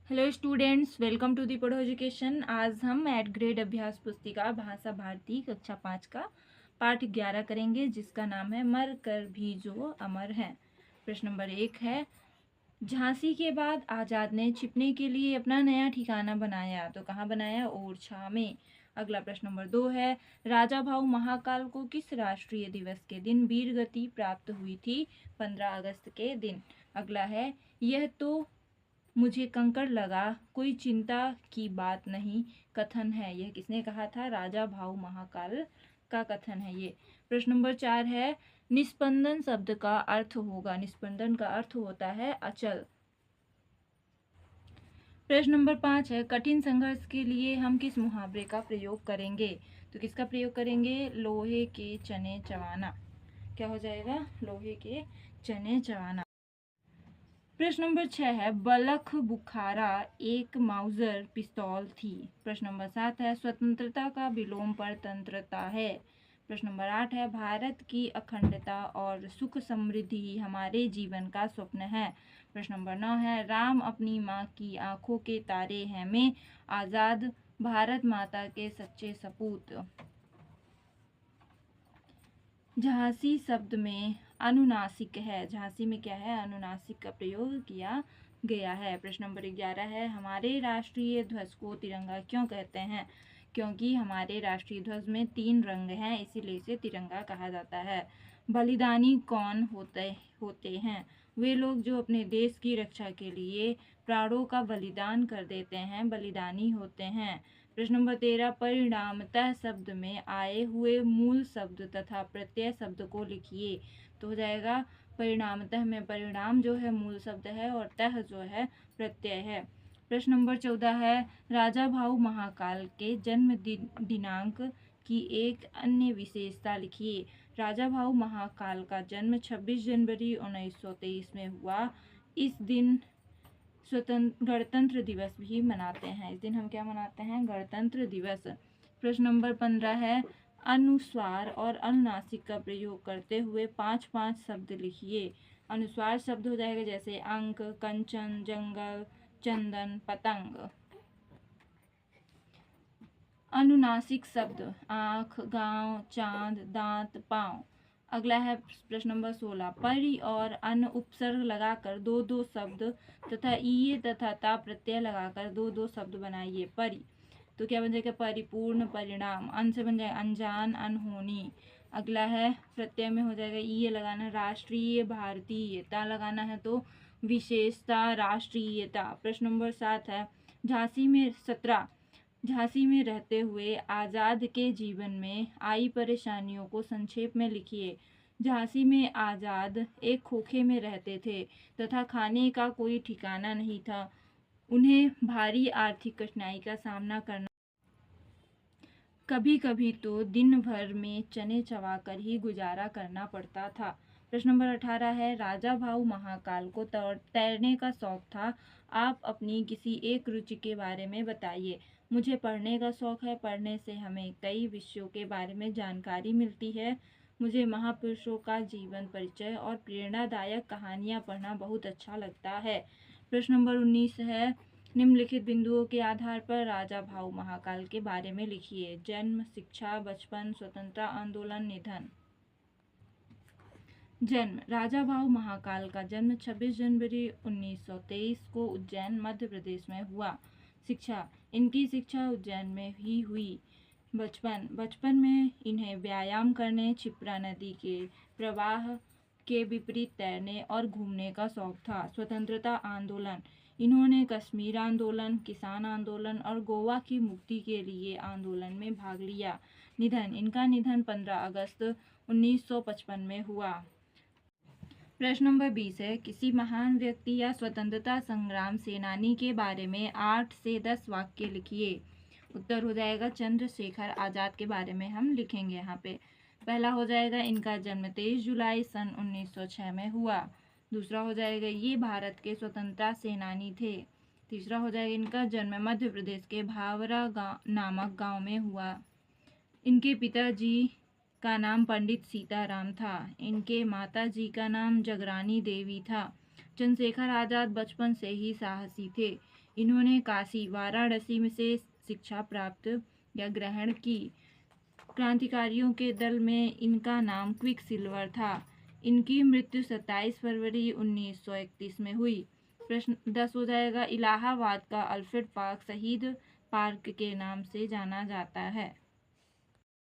Hello students, welcome to the Padho Education. आज हम eight grade अभ्यास पुस्तिका भाषा भारती कक्षा 5 का पाठ 11 करेंगे, जिसका नाम है मर कर भी जो अमर है। प्रश्न नंबर 1 है, झांसी के बाद आजाद ने छिपने के लिए अपना नया ठिकाना बनाया, तो कहाँ बनाया? ओरछा में। अगला प्रश्न नंबर 2 है, राजा भाऊ महाकाल को किस राष्ट्रीय दिवस के दिन वीर गति प्राप्त हुई थी? 15 अगस्त के दिन। अगला है, यह तो मुझे कंकड़ लगा, कोई चिंता की बात नहीं कथन है, यह किसने कहा था? राजा भाऊ महाकाल का कथन है ये। प्रश्न नंबर 4 है, निस्पंदन शब्द का अर्थ होगा, निस्पंदन का अर्थ होता है अचल। प्रश्न नंबर 5 है, कठिन संघर्ष के लिए हम किस मुहावरे का प्रयोग करेंगे? तो किसका प्रयोग करेंगे? लोहे के चने चबाना। क्या हो जाएगा? लोहे के चने चबाना। प्रश्न नंबर 6 है, बलख बुखारा एक माउजर पिस्तौल थी। प्रश्न नंबर 7 है, स्वतंत्रता का विलोम परतंत्रता है। प्रश्न नंबर 8 है, भारत की अखंडता और सुख समृद्धि हमारे जीवन का स्वप्न है। प्रश्न नंबर 9 है, राम अपनी माँ की आंखों के तारे हैं में आजाद भारत माता के सच्चे सपूत। झांसी शब्द में अनुनासिक है, झांसी में क्या है? अनुनासिक का प्रयोग किया गया है। प्रश्न नंबर 11 है, हमारे राष्ट्रीय ध्वज को तिरंगा क्यों कहते हैं? क्योंकि हमारे राष्ट्रीय ध्वज में 3 रंग हैं, इसीलिए इसे तिरंगा कहा जाता है। बलिदानी कौन होते हैं? वे लोग जो अपने देश की रक्षा के लिए प्राणों का बलिदान कर देते हैं, बलिदानी होते हैं। प्रश्न नंबर 13, परिणामतः शब्द में आए हुए मूल शब्द तथा प्रत्यय शब्द को लिखिए। तो हो जाएगा परिणामतः में परिणाम जो है मूल शब्द है और तः जो है प्रत्यय है। प्रश्न नंबर 14 है, राजा भाऊ महाकाल के जन्म दिनांक की एक अन्य विशेषता लिखिए। राजा भाऊ महाकाल का जन्म 26 जनवरी 1923 में हुआ। इस दिन गणतंत्र दिवस भी मनाते हैं। इस दिन हम क्या मनाते हैं? गणतंत्र दिवस। प्रश्न नंबर 15 है, अनुस्वार और अनुनासिक का प्रयोग करते हुए 5 शब्द लिखिए। अनुस्वार शब्द हो जाएगा जैसे अंक, कंचन, जंगल, चंदन, पतंग। अनुनासिक शब्द आँख, गांव, चांद, दांत, पाँव। अगला है प्रश्न नंबर 16, परि और अन उपसर्ग लगाकर 2 शब्द तथा ईये तथा ता प्रत्यय लगाकर 2 शब्द बनाइए। परि तो क्या बन जाएगा? परिपूर्ण, परिणाम। अन से बन जाएगा अनजान, अनहोनी। अगला है प्रत्यय में हो जाएगा ईये लगाना है राष्ट्रीय, भारतीय। ता लगाना है तो विशेषता, राष्ट्रीयता। प्रश्न नंबर 7 है, झांसी में 17 झांसी में रहते हुए आजाद के जीवन में आई परेशानियों को संक्षेप में लिखिए। झांसी में आजाद एक खोखे में रहते थे तथा खाने का कोई ठिकाना नहीं था। उन्हें भारी आर्थिक कठिनाई का सामना करना, कभी कभी तो दिन भर में चने चबाकर ही गुजारा करना पड़ता था। प्रश्न नंबर 18 है, राजा भाऊ महाकाल को तैरने का शौक था। आप अपनी किसी एक रुचि के बारे में बताइए। मुझे पढ़ने का शौक है, पढ़ने से हमें कई विषयों के बारे में जानकारी मिलती है। मुझे महापुरुषों का जीवन परिचय और प्रेरणादायक कहानियाँ पढ़ना बहुत अच्छा लगता है। प्रश्न नंबर 19 है, निम्नलिखित बिंदुओं के आधार पर राजा भाऊ महाकाल के बारे में लिखिए। जन्म, शिक्षा, बचपन, स्वतंत्रता आंदोलन, निधन। जन्म, राजा भाऊ महाकाल का जन्म 26 जनवरी 1923 को उज्जैन, मध्य प्रदेश में हुआ। शिक्षा, इनकी शिक्षा उज्जैन में ही हुई। बचपन में इन्हें व्यायाम करने, क्षिप्रा नदी के प्रवाह के विपरीत तैरने और घूमने का शौक था। स्वतंत्रता आंदोलन, इन्होंने कश्मीर आंदोलन, किसान आंदोलन और गोवा की मुक्ति के लिए आंदोलन में भाग लिया। निधन, इनका निधन 15 अगस्त 1955 में हुआ। प्रश्न नंबर 20 है, किसी महान व्यक्ति या स्वतंत्रता संग्राम सेनानी के बारे में 8 से 10 वाक्य लिखिए। उत्तर हो जाएगा चंद्रशेखर आजाद के बारे में हम लिखेंगे यहाँ पे। पहला हो जाएगा, इनका जन्म 23 जुलाई सन 1906 में हुआ। दूसरा हो जाएगा, ये भारत के स्वतंत्रता सेनानी थे। तीसरा हो जाएगा, इनका जन्म मध्य प्रदेश के भावरा नामक गांव में हुआ। इनके पिताजी का नाम पंडित सीताराम था। इनके माताजी का नाम जगरानी देवी था। चंद्रशेखर आजाद बचपन से ही साहसी थे। इन्होंने काशी वाराणसी में से शिक्षा प्राप्त या ग्रहण की। क्रांतिकारियों के दल में इनका नाम क्विक सिल्वर था। इनकी मृत्यु 27 फरवरी 1931 में हुई। प्रश्न 10 हो जाएगा, इलाहाबाद का अल्फ्रेड पार्क शहीद पार्क के नाम से जाना जाता है।